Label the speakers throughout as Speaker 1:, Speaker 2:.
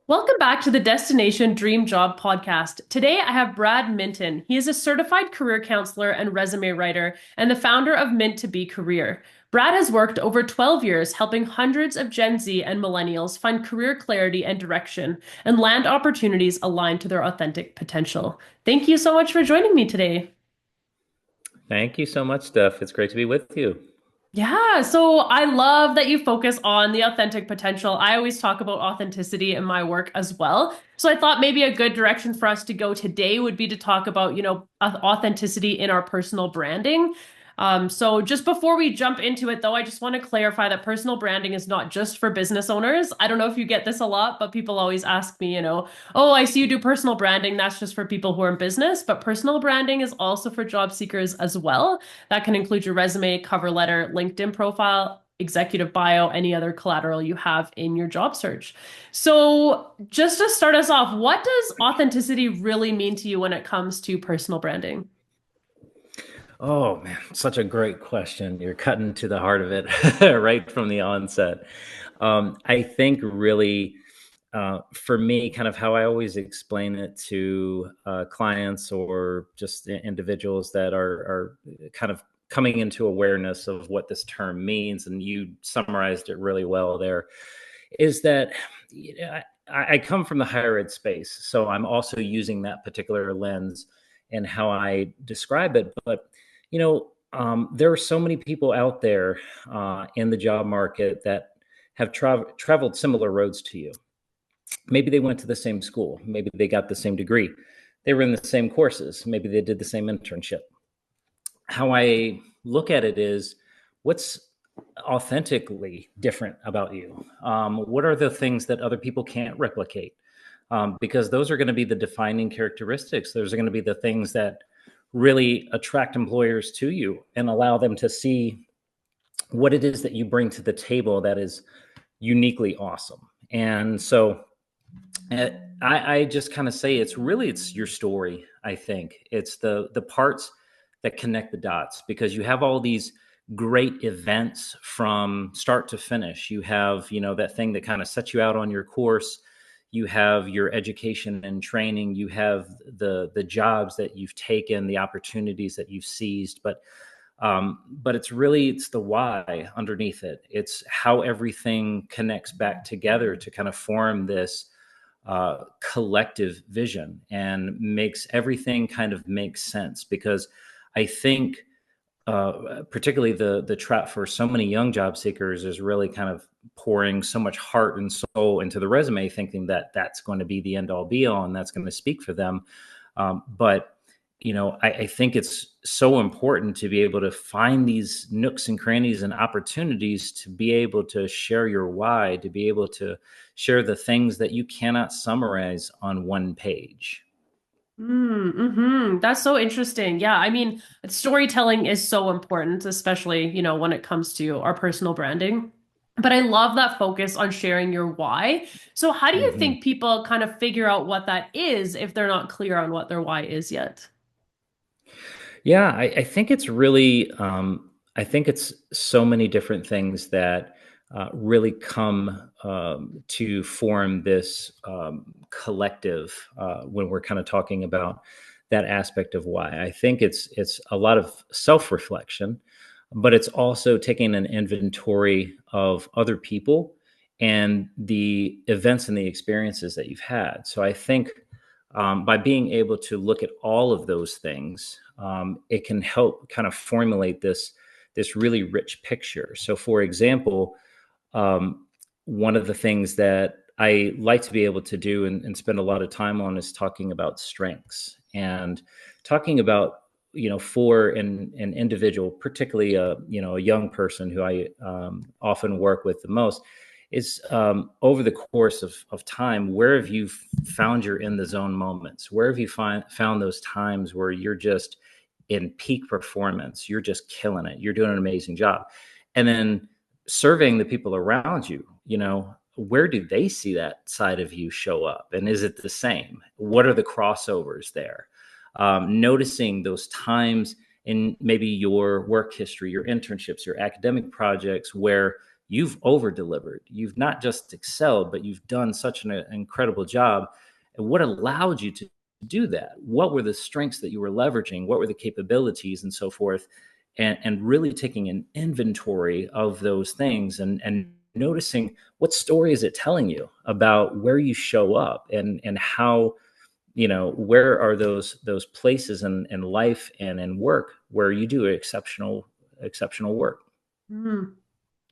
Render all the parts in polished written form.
Speaker 1: Welcome back to the Destination Dream Job podcast. Today I have Brad Minton. He is a certified career counselor and resume writer and the founder of Mint to Be Career. Brad has worked over 12 years helping hundreds of Gen Z and millennials find career clarity and direction and land opportunities aligned to their authentic potential. Thank you so much for joining me today.
Speaker 2: Thank you so much, Steph. It's great to be with you.
Speaker 1: Yeah, so I love that you focus on the authentic potential. I always talk about authenticity in my work as well. So I thought maybe a good direction for us to go today would be to talk about, authenticity in our personal branding. So just before we jump into it, though, I just want to clarify that personal branding is not just for business owners. I don't know if you get this a lot, but people always ask me, oh, I see you do personal branding. That's just for people who are in business, but personal branding is also for job seekers as well. That can include your resume, cover letter, LinkedIn profile, executive bio, any other collateral you have in your job search. So, just to start us off, what does authenticity really mean to you when it comes to personal branding?
Speaker 2: Oh man, such a great question. You're cutting to the heart of it right from the onset. I think really, for me, kind of how I always explain it to clients or just individuals that are kind of coming into awareness of what this term means, and you summarized it really well there, is that I come from the higher ed space, so I'm also using that particular lens and how I describe it. But there are so many people out there in the job market that have traveled similar roads to you. Maybe they went to the same school, maybe they got the same degree, they were in the same courses, maybe they did the same internship. How I look at it is, what's authentically different about you? What are the things that other people can't replicate? Because those are going to be the defining characteristics. Those are going to be the things that really attract employers to you and allow them to see what it is that you bring to the table that is uniquely awesome. And so uh, I just kind of say it's your story. I think it's the parts that connect the dots, because you have all these great events from start to finish. You have, that thing that kind of sets you out on your course. You have your education and training. You have the jobs that you've taken, the opportunities that you've seized. But it's the why underneath it. It's how everything connects back together to kind of form this collective vision and makes everything kind of make sense. Because I think particularly the trap for so many young job seekers is really kind of pouring so much heart and soul into the resume, thinking that that's going to be the end all be all and that's going to speak for them. But I think it's so important to be able to find these nooks and crannies and opportunities to be able to share your why, to be able to share the things that you cannot summarize on one page.
Speaker 1: That's so interesting. Yeah, I mean, storytelling is so important, especially, when it comes to our personal branding. But I love that focus on sharing your why. So, how do you
Speaker 2: Mhm.
Speaker 1: think people kind of figure out what that is if they're not clear on what their why is yet?
Speaker 2: Yeah, I think it's really, I think it's so many different things that really come to form this collective when we're kind of talking about that aspect of why. I think it's a lot of self reflection, but it's also taking an inventory of other people and the events and the experiences that you've had. So I think by being able to look at all of those things, it can help kind of formulate this really rich picture. So, for example, um, one of the things that I like to be able to do and spend a lot of time on is talking about strengths and talking about, for an individual, particularly a young person who I often work with the most, is over the course of time, where have you found your in the zone moments? Where have you found those times where you're just in peak performance? You're just killing it. You're doing an amazing job. And then surveying the people around you, where do they see that side of you show up? And is it the same? What are the crossovers there? Noticing those times in maybe your work history, your internships, your academic projects, where you've over delivered. You've not just excelled, but you've done such an incredible job. And what allowed you to do that? What were the strengths that you were leveraging? What were the capabilities and so forth? And really taking an inventory of those things and noticing what story is it telling you about where you show up and how, where are those places in life and in work where you do exceptional work.
Speaker 1: Mm.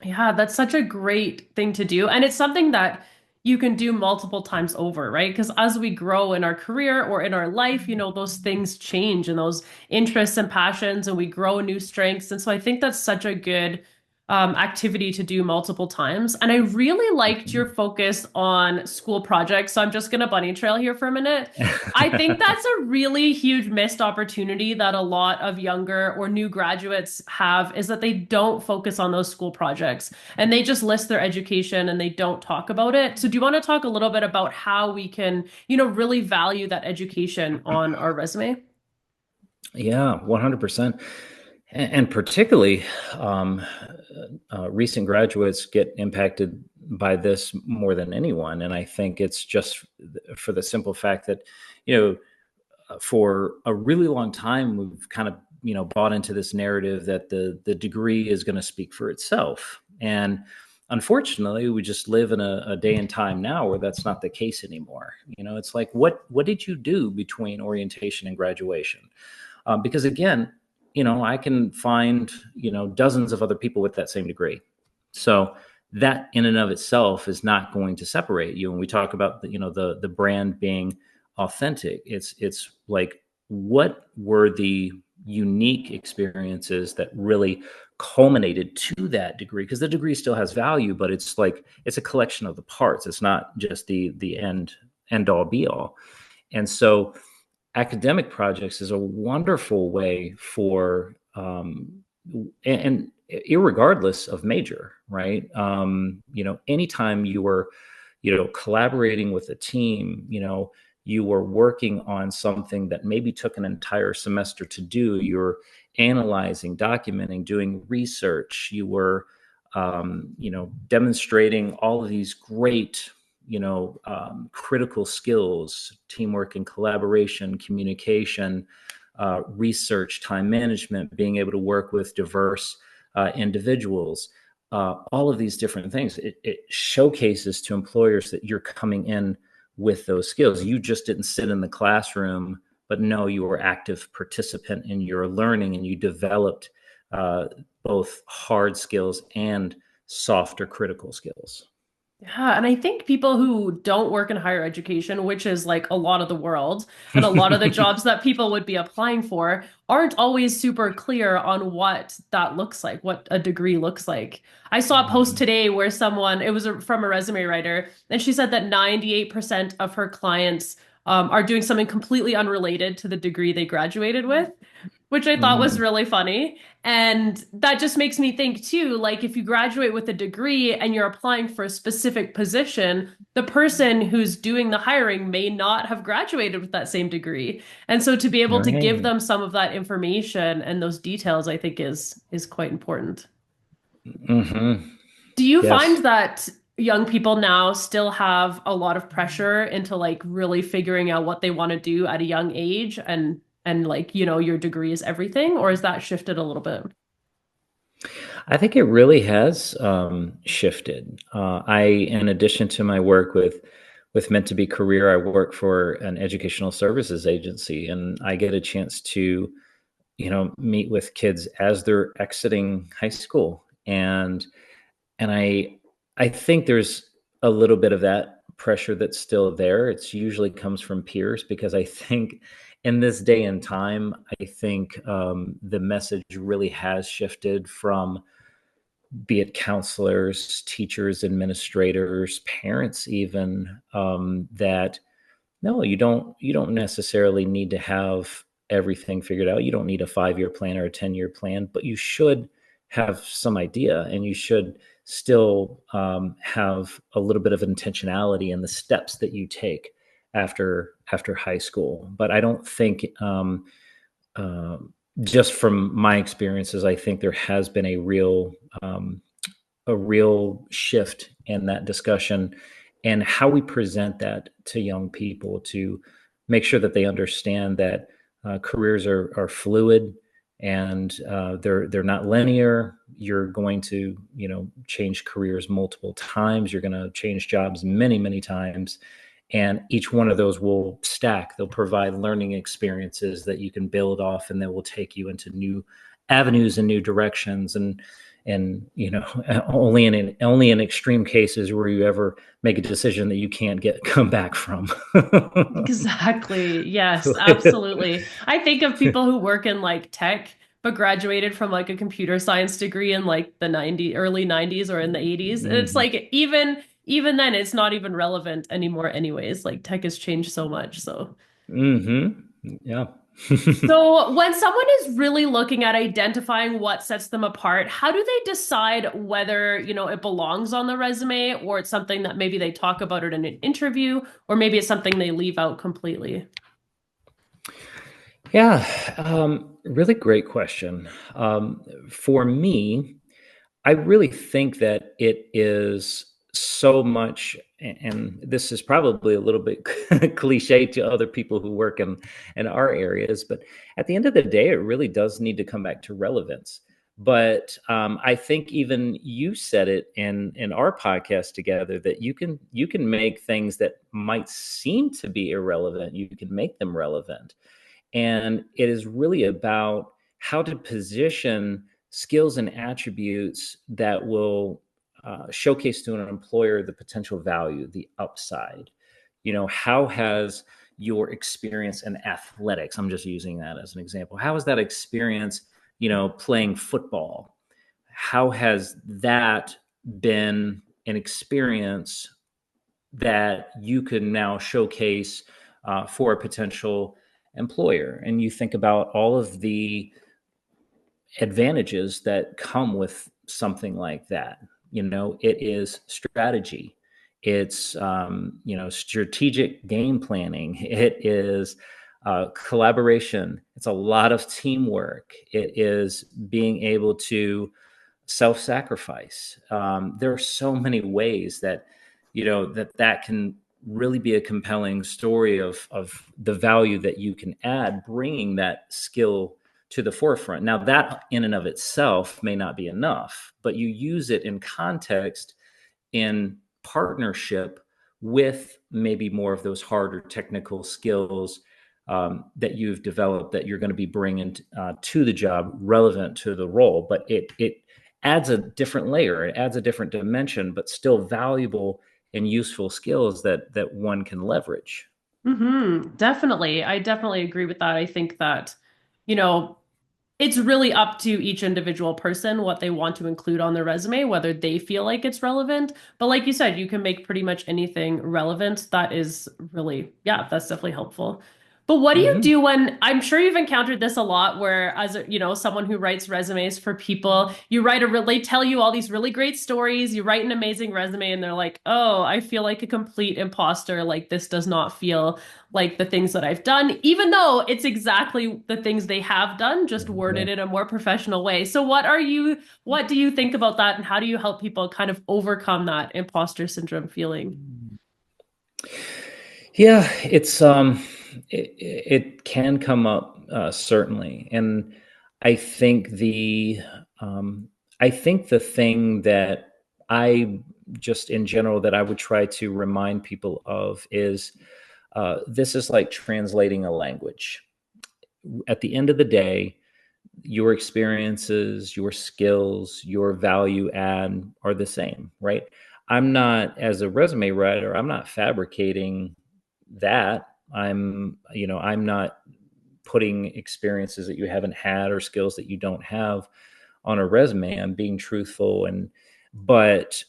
Speaker 1: Yeah, that's such a great thing to do. And it's something that you can do multiple times over, right? Because as we grow in our career or in our life, those things change and those interests and passions, and we grow new strengths. And so I think that's such a good activity to do multiple times. And I really liked your
Speaker 2: Mhm.
Speaker 1: focus on school projects. So I'm just going to bunny trail here for a minute. I think that's a really huge missed opportunity that a lot of younger or new graduates have is that they don't focus on those school projects and they just list their education and they don't talk about it. So do you want to talk a little bit about how we can, really value that education on our resume?
Speaker 2: Yeah, 100%. And particularly, um, recent graduates get impacted by this more than anyone. And I think it's just for the simple fact that, you know, for a really long time, we've kind of, bought into this narrative that the degree is going to speak for itself. And unfortunately, we just live in a day and time now where that's not the case anymore. It's like, what did you do between orientation and graduation? Because again, I can find dozens of other people with that same degree. So that in and of itself is not going to separate you. When we talk about the brand being authentic, it's like, what were the unique experiences that really culminated to that degree? Because the degree still has value, but it's like it's a collection of the parts. It's not just the end all be all. And so academic projects is a wonderful way for and irregardless of major, right? Anytime you were collaborating with a team, you were working on something that maybe took an entire semester to do. You're analyzing, documenting, doing research. You were demonstrating all of these great critical skills: teamwork and collaboration, communication, research, time management, being able to work with diverse individuals. All of these different things. It showcases to employers that you're coming in with those skills. You just didn't sit in the classroom, but no, you were active participant in your learning, and you developed uh, both hard skills and softer critical skills.
Speaker 1: Yeah, and I think people who don't work in higher education, which is like a lot of the world and a lot of the jobs that people would be applying for, aren't always super clear on what that looks like, what a degree looks like. I saw a post today where it was from a resume writer, and she said that 98% of her clients are doing something completely unrelated to the degree they graduated with, which I thought was
Speaker 2: Mhm.
Speaker 1: really funny. And that just makes me think too, like if you graduate with a degree and you're applying for a specific position, the person who's doing the hiring may not have graduated with that same degree. And so to be able to give
Speaker 2: Right.
Speaker 1: them some of that information and those details, I think is quite important.
Speaker 2: Hmm.
Speaker 1: Do you find
Speaker 2: Yes.
Speaker 1: that young people now still have a lot of pressure into like really figuring out what they want to do at a young age and like, your degree is everything, or is that shifted a little bit?
Speaker 2: I think it really has shifted. In addition to my work with Meant to Be Career, I work for an educational services agency, and I get a chance to, meet with kids as they're exiting high school, and I think there's a little bit of that pressure that's still there. It's usually comes from peers, because I think in this day and time, I think the message really has shifted from, be it counselors, teachers, administrators, parents, even, that no, you don't necessarily need to have everything figured out. You don't need a 5-year plan or a 10-year plan, but you should have some idea, and you should still have a little bit of intentionality in the steps that you take after high school. But I don't think, uh, just from my experiences, I think there has been a real a real shift in that discussion and how we present that to young people to make sure that they understand that careers are fluid and they're not linear. You're going to change careers multiple times. You're going to change jobs many times, and each one of those will stack. They'll provide learning experiences that you can build off, and they will take you into new avenues and new directions. And only in extreme cases where you ever make a decision that you can't get come back from.
Speaker 1: Exactly. Yes, absolutely. I think of people who work in like tech, but graduated from like a computer science degree in like the early 90s or in the 80s. And it's
Speaker 2: Hmm.
Speaker 1: like even then it's not even relevant anymore anyways. Like tech has changed so much. So
Speaker 2: Yeah.
Speaker 1: so when someone is really looking at identifying what sets them apart, how do they decide whether, it belongs on the resume or it's something that maybe they talk about it in an interview or maybe it's something they leave out completely?
Speaker 2: Yeah, really great question. For me, I really think that it is so much, and this is probably a little bit cliche to other people who work in our areas, but at the end of the day, it really does need to come back to relevance. But I think even you said it in our podcast together that you can make things that might seem to be irrelevant, you can make them relevant. And it is really about how to position skills and attributes that will showcase to an employer the potential value, the upside. How has your experience in athletics, I'm just using that as an example, how has that experience, playing football? How has that been an experience that you can now showcase for a potential employer? And you think about all of the advantages that come with something like that. It is strategy. It's strategic game planning. It is collaboration. It's a lot of teamwork. It is being able to self-sacrifice. There are so many ways that that can really be a compelling story of the value that you can add, bringing that skill to the forefront. Now, that in and of itself may not be enough, but you use it in context, in partnership with maybe more of those harder technical skills that you've developed that you're going to be bringing to the job, relevant to the role. But it adds a different layer, it adds a different dimension, but still valuable and useful skills that one can leverage.
Speaker 1: Definitely. I definitely agree with that. I think that, you know, it's really up to each individual person what they want to include on their resume, whether they feel like it's relevant. But like you said, you can make pretty much anything relevant. That is really, yeah, that's definitely helpful. But what do you
Speaker 2: Hmm.
Speaker 1: do when I'm sure you've encountered this a lot where as a, someone who writes resumes for people, you write they tell you all these really great stories, you write an amazing resume and they're like, "Oh, I feel like a complete imposter. Like this does not feel like the things that I've done, even though it's exactly the things they have done, just
Speaker 2: Yeah.
Speaker 1: worded in a more professional way." So what do you think about that and how do you help people kind of overcome that imposter syndrome feeling?
Speaker 2: Yeah, it can come up, certainly. And I think the I think the thing that I just in general that I would try to remind people of is this is like translating a language. At the end of the day, your experiences, your skills, your value add are the same, right? I'm not, as a resume writer, I'm not fabricating that. I'm not putting experiences that you haven't had or skills that you don't have on a resume. I'm being truthful. But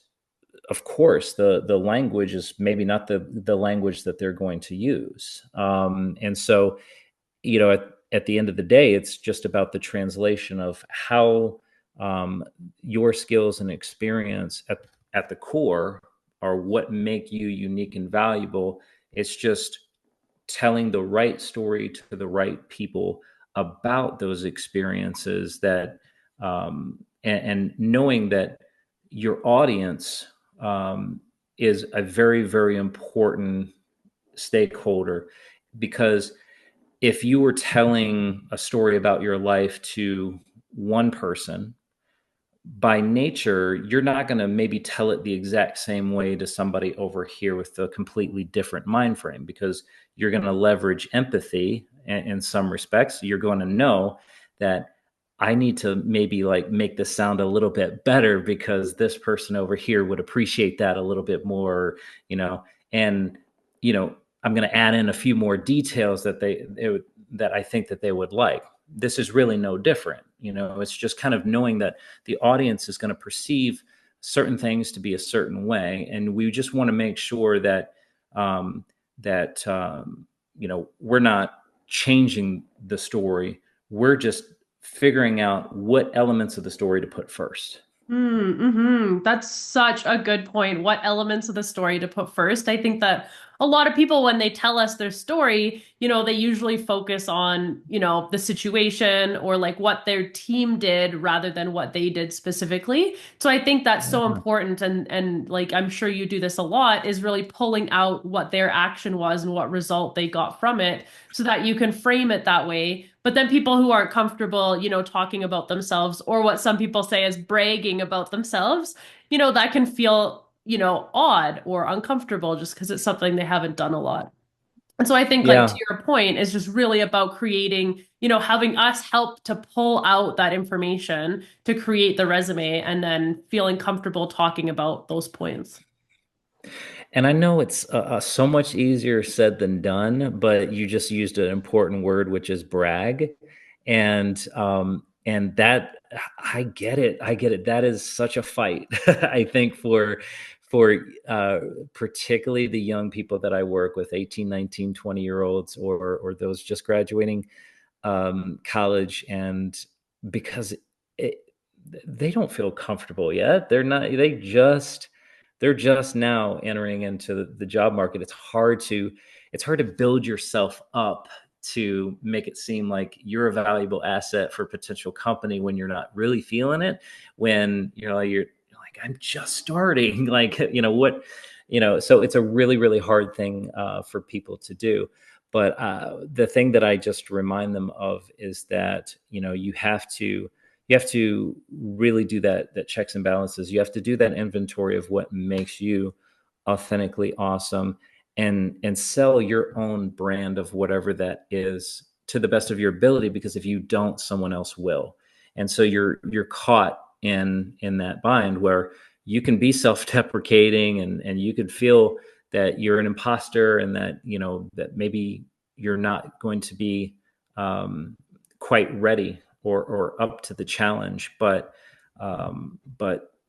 Speaker 2: of course, the language is maybe not the language that they're going to use. And so at the end of the day, it's just about the translation of how your skills and experience at the core are what make you unique and valuable. It's just telling the right story to the right people about those experiences and knowing that your audience is a very, very important stakeholder, because if you were telling a story about your life to one person, by nature, you're not going to maybe tell it the exact same way to somebody over here with a completely different mind frame, because you're going to leverage empathy in some respects. You're going to know that I need to maybe like make this sound a little bit better because this person over here would appreciate that a little bit more, you know, and, you know, I'm going to add in a few more details that that I think that they would like. This is really no different. You know, it's just kind of knowing that the audience is going to perceive certain things to be a certain way, and we just want to make sure that um, you know, we're not changing the story. We're just figuring out what elements of the story to put first.
Speaker 1: That's such a good point. What elements of the story to put first? I think that a lot of people, when they tell us their story, they usually focus on, the situation or like what their team did rather than what they did specifically. So I think that's so
Speaker 2: Yeah.
Speaker 1: important. And like, I'm sure you do this a lot, is really pulling out what their action was and what result they got from it so that you can frame it that way. But then people who aren't comfortable, talking about themselves, or what some people say is bragging about themselves, that can feel, odd or uncomfortable just because it's something they haven't done a lot. And so I think, like, to
Speaker 2: Yeah.
Speaker 1: your point, is just really about creating, having us help to pull out that information to create the resume and then feeling comfortable talking about those points.
Speaker 2: And I know it's so much easier said than done, but you just used an important word, which is brag, and that I get it. I get it. That is such a fight. I think for particularly the young people that I work with, 18, 19, 20-year olds, or those just graduating college, and because it, they don't feel comfortable yet. They're just now entering into the job market. It's hard to build yourself up to make it seem like you're a valuable asset for a potential company when you're not really feeling it. When you're like, I'm just starting. Like, what, so it's a really, really hard thing for people to do. But the thing that I just remind them of is that you have to really do that checks and balances. You have to do that inventory of what makes you authentically awesome, and sell your own brand of whatever that is to the best of your ability, because if you don't, someone else will. And so you're caught in that bind where you can be self-deprecating, and you could feel that you're an imposter, and that that maybe you're not going to be quite ready or up to the challenge. But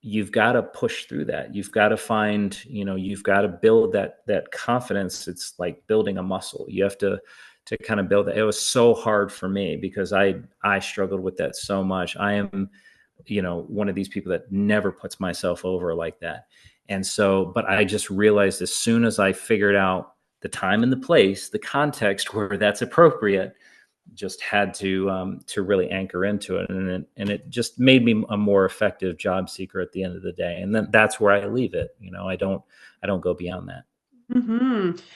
Speaker 2: you've got to push through that. You've got to find, you've got to build that confidence. It's like building a muscle. You have to kind of build that. It was so hard for me because I struggled with that so much. I am, one of these people that never puts myself over like that. And so, but I just realized as soon as I figured out the time and the place, the context where that's appropriate, just had to really anchor into it, and it just made me a more effective job seeker at the end of the day. And then that's where I leave it. I don't go beyond that.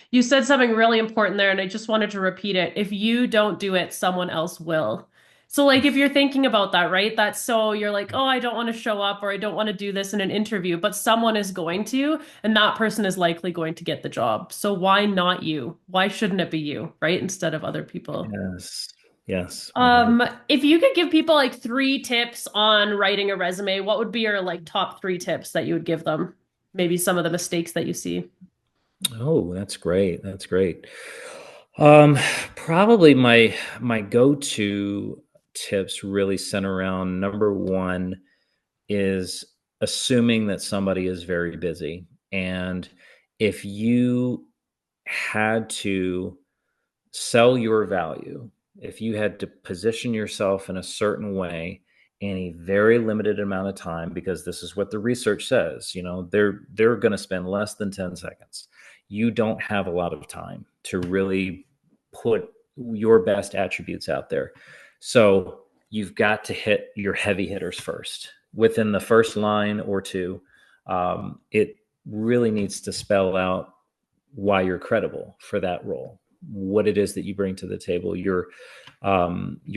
Speaker 1: You said something really important there, and I just wanted to repeat it. If you don't do it, someone else will. So, like, if you're thinking about that, right? That's so you're like, oh, I don't want to show up or I don't want to do this in an interview, but someone is going to, and that person is likely going to get the job. So, why not you? Why shouldn't it be you, right? Instead of other people.
Speaker 2: Yes, yes, 100.
Speaker 1: If you could give people like three tips on writing a resume, what would be your like top three tips that you would give them? Maybe some of the mistakes that you see.
Speaker 2: Oh, that's great. That's great. Um, Probably my go-to tips really center around number one is assuming that somebody is very busy. And if you had to sell your value, if you had to position yourself in a certain way in a very limited amount of time, because this is what the research says, they're going to spend less than 10 seconds. You don't have a lot of time to really put your best attributes out there. So you've got to hit your heavy hitters first. within the first line or two, it really needs to spell out why you're credible for that role, what it is that you bring to the table, your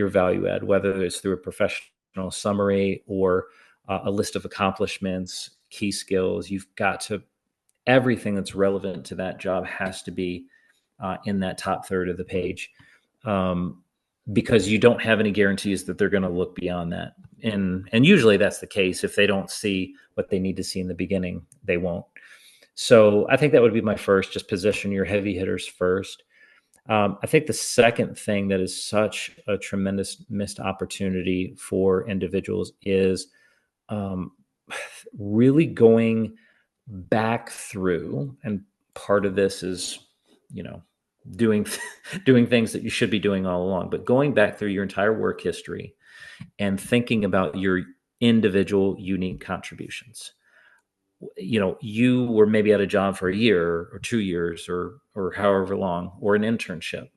Speaker 2: value add, whether it's through a professional summary or a list of accomplishments, key skills. You've got to everything that's relevant to that job has to be in that top third of the page, um, because you don't have any guarantees that they're going to look beyond that. And usually that's the case. If they don't see what they need to see in the beginning, they won't. So I think that would be my first, just position your heavy hitters first. I think the second thing that is such a tremendous missed opportunity for individuals is um, really going back through, and part of this is, you know, doing doing things that you should be doing all along, but going back through your entire work history and thinking about your individual unique contributions. You know, you were maybe at a job for a year or 2 years or however long, or an internship.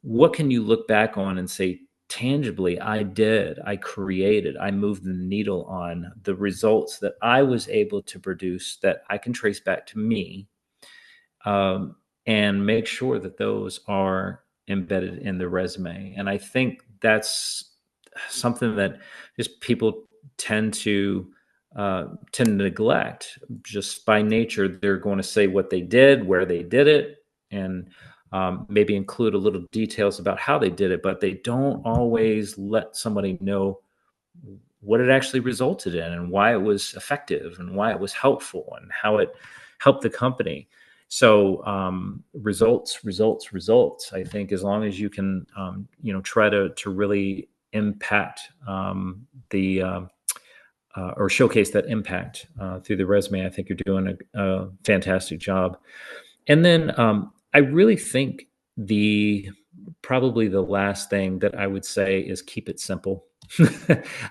Speaker 2: What can you look back on and say, tangibly, I created, I moved the needle on the results that I was able to produce that I can trace back to me, um, and make sure that those are embedded in the resume. And I think that's something that just people tend to tend to neglect. Just by nature, they're going to say what they did, where they did it, and maybe include a little details about how they did it, but they don't always let somebody know what it actually resulted in and why it was effective and why it was helpful and how it helped the company. So results, results, results. I think as long as you can, try to really impact or showcase that impact through the resume, I think you're doing a fantastic job. And then I really think the probably the last thing that I would say is keep it simple.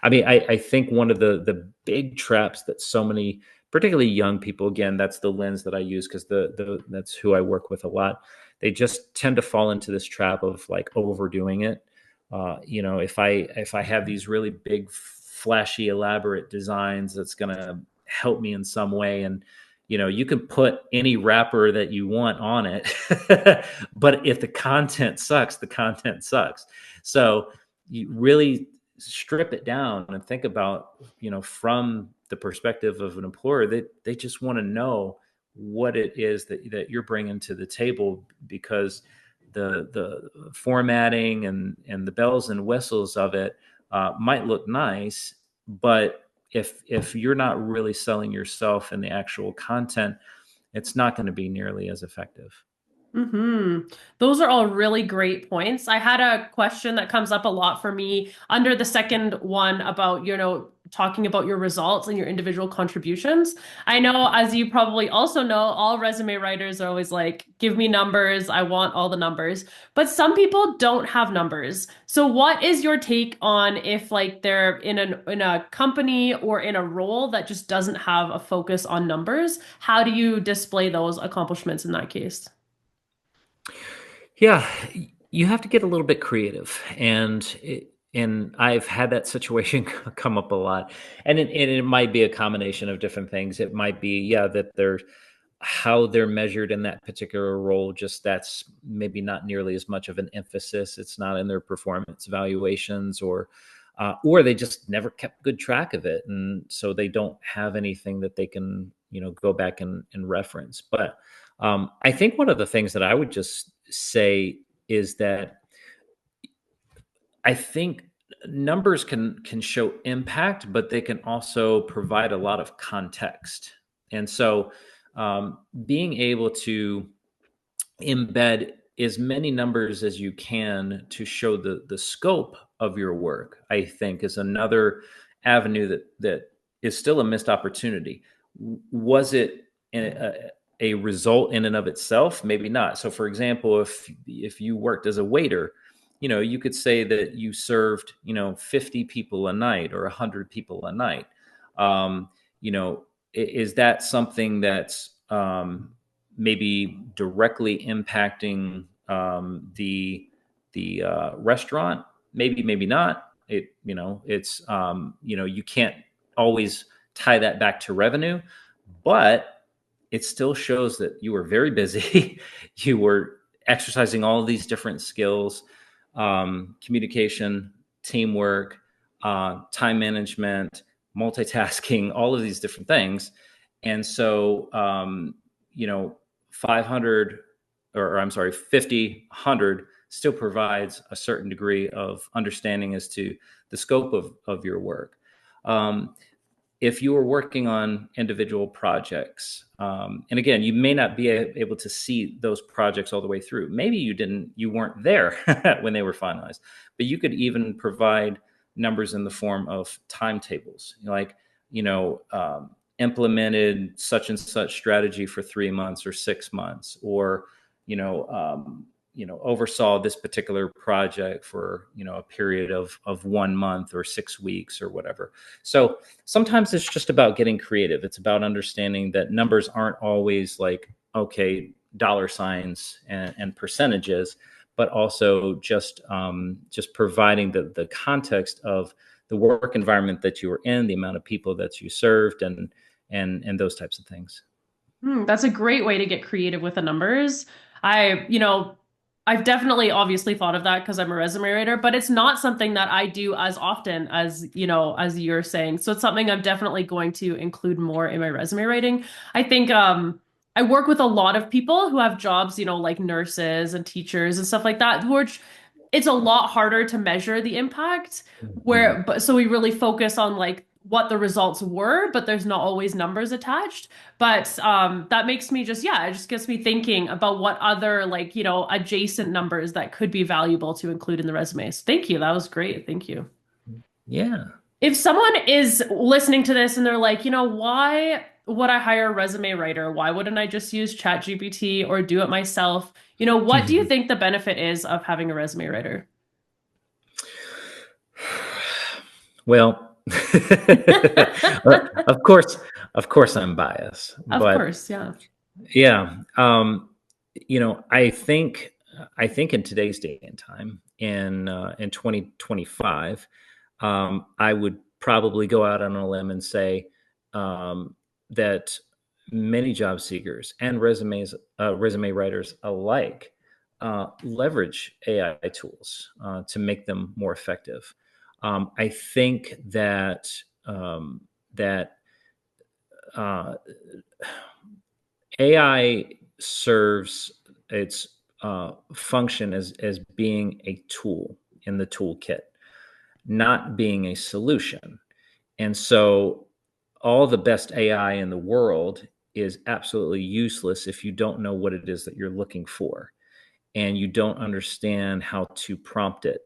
Speaker 2: I mean, I think one of the big traps that so many, particularly young people, again, that's the lens that I use because the that's who I work with a lot. They just tend to fall into this trap of like overdoing it. If I have these really big, flashy, elaborate designs that's going to help me in some way, and you can put any wrapper that you want on it, but if the content sucks, the content sucks. So you really strip it down and think about, from the perspective of an employer, they just want to know what it is that you're bringing to the table, because the formatting and the bells and whistles of it might look nice, but if you're not really selling yourself in the actual content, it's not going to be nearly as effective.
Speaker 1: Hmm. Those are all really great points. I had a question that comes up a lot for me under the second one about, talking about your results and your individual contributions. I know, as you probably also know, all resume writers are always like, give me numbers. I want all the numbers. But some people don't have numbers. So what is your take on if like they're in a company or in a role that just doesn't have a focus on numbers? How do you display those accomplishments in that case?
Speaker 2: Yeah, you have to get a little bit creative, and I've had that situation come up a lot, and it might be a combination of different things. It might be, yeah, that they're how they're measured in that particular role. Just that's maybe not nearly as much of an emphasis. It's not in their performance evaluations, or they just never kept good track of it, and so they don't have anything that they can go back and reference. But I think one of the things that I would just say is that I think numbers can show impact, but they can also provide a lot of context. And so, being able to embed as many numbers as you can to show the scope of your work, I think, is another avenue that is still a missed opportunity. Was it a result in and of itself? Maybe not. So, for example, if you worked as a waiter, you could say that you served 50 people a night or 100 people a night. Um, is that something that's maybe directly impacting the restaurant? Maybe not. It's you can't always tie that back to revenue, but it still shows that you were very busy. You were exercising all of these different skills, communication, teamwork, time management, multitasking, all of these different things. And so, 500, or I'm sorry, 50, 100 still provides a certain degree of understanding as to the scope of your work. Um, if you are working on individual projects, and again, you may not be able to see those projects all the way through. Maybe you weren't there when they were finalized, but you could even provide numbers in the form of timetables, like, implemented such and such strategy for 3 months or 6 months, or oversaw this particular project for a period of 1 month or 6 weeks or whatever. So sometimes it's just about getting creative. It's about understanding that numbers aren't always like, okay, dollar signs and percentages, but also just providing the context of the work environment that you were in, the amount of people that you served, and those types of things.
Speaker 1: That's a great way to get creative with the numbers. I've definitely obviously thought of that because I'm a resume writer, but it's not something that I do as often as you're saying. So it's something I'm definitely going to include more in my resume writing. I think I work with a lot of people who have jobs, like nurses and teachers and stuff like that, which it's a lot harder to measure the impact
Speaker 2: Mhm.
Speaker 1: but so we really focus on like what the results were, but there's not always numbers attached. But that makes me it just gets me thinking about what other like, adjacent numbers that could be valuable to include in the resumes. Thank you. That was great. Thank you.
Speaker 2: Yeah.
Speaker 1: If someone is listening to this and they're like, why would I hire a resume writer? Why wouldn't I just use ChatGPT or do it myself? What do you think the benefit is of having a resume writer?
Speaker 2: Well, of course, I'm biased,
Speaker 1: Of
Speaker 2: but
Speaker 1: course, yeah.
Speaker 2: yeah, I think in today's day and time, in 2025, I would probably go out on a limb and say that many job seekers and resume writers alike leverage AI tools to make them more effective. I think that uh, AI serves its function as being a tool in the toolkit, not being a solution. And so, all the best AI in the world is absolutely useless if you don't know what it is that you're looking for and you don't understand how to prompt it.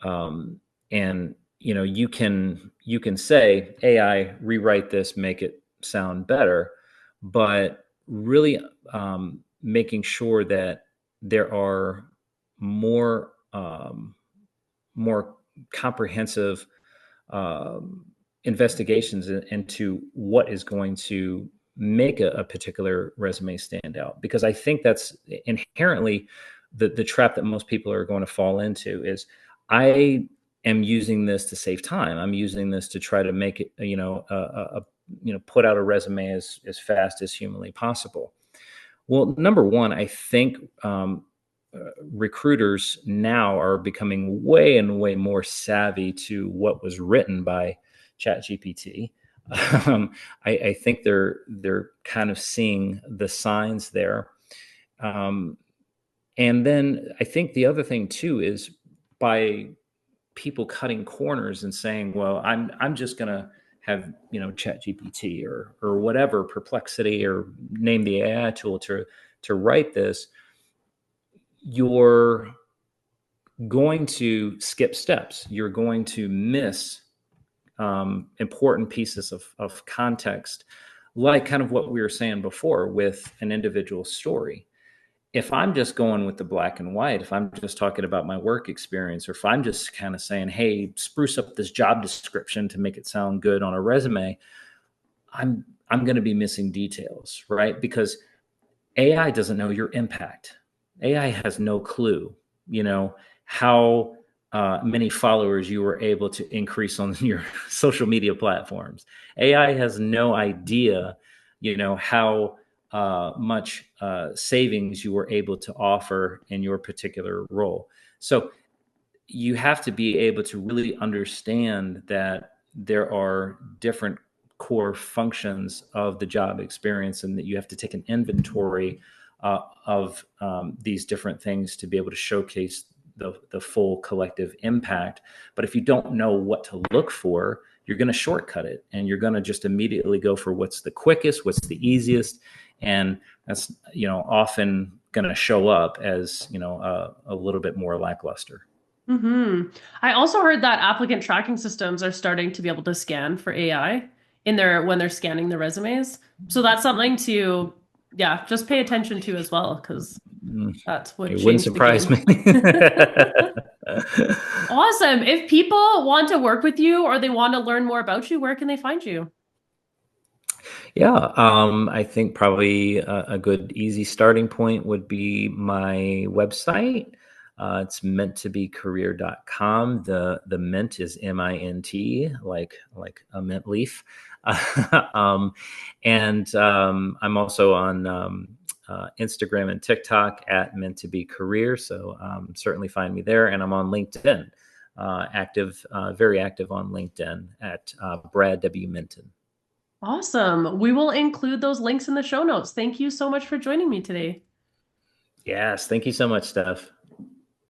Speaker 2: Um, and you can say, AI, rewrite this, make it sound better, but really making sure that there are more more comprehensive um, investigations into what is going to make a particular resume stand out, because I think that's inherently the trap that most people are going to fall into is, I am using this to save time. I'm using this to try to make it, put out a resume as fast as humanly possible. Well, number one, I think recruiters now are becoming way and way more savvy to what was written by ChatGPT. I think they're kind of seeing the signs there. Um, and then I think the other thing too is, by people cutting corners and saying, "Well, I'm just gonna have ChatGPT or whatever, Perplexity, or name the AI tool to write this," you're going to skip steps. You're going to miss important pieces of context, like kind of what we were saying before with an individual story. If I'm just going with the black and white, if I'm just talking about my work experience, or if I'm just kind of saying, "Hey, spruce up this job description to make it sound good on a resume," I'm going to be missing details, right? Because AI doesn't know your impact. AI has no clue, how many followers you were able to increase on your social media platforms. AI has no idea, how much savings you were able to offer in your particular role. So you have to be able to really understand that there are different core functions of the job experience, and that you have to take an inventory of these different things to be able to showcase the full collective impact. But if you don't know what to look for, you're going to shortcut it, and you're going to just immediately go for what's the quickest, what's the easiest, and that's often going to show up as a little bit more lackluster.
Speaker 1: I also heard that applicant tracking systems are starting to be able to scan for AI in their when they're scanning the resumes. So that's something to, yeah, just pay attention to as well, because
Speaker 2: Mm,
Speaker 1: that would
Speaker 2: it wouldn't
Speaker 1: change the
Speaker 2: surprise
Speaker 1: game.
Speaker 2: me.
Speaker 1: Awesome. If people want to work with you or they want to learn more about you, where can they find you?
Speaker 2: Yeah, I think probably a good easy starting point would be my website. It's menttobecareer.com. The mint is mint, like a mint leaf. um, and I'm also on Instagram and TikTok at meant to be career. So certainly find me there. And I'm on LinkedIn, very active on LinkedIn at Brad W. Minton.
Speaker 1: Awesome. We will include those links in the show notes. Thank you so much for joining me today.
Speaker 2: Yes, thank you so much, Steph.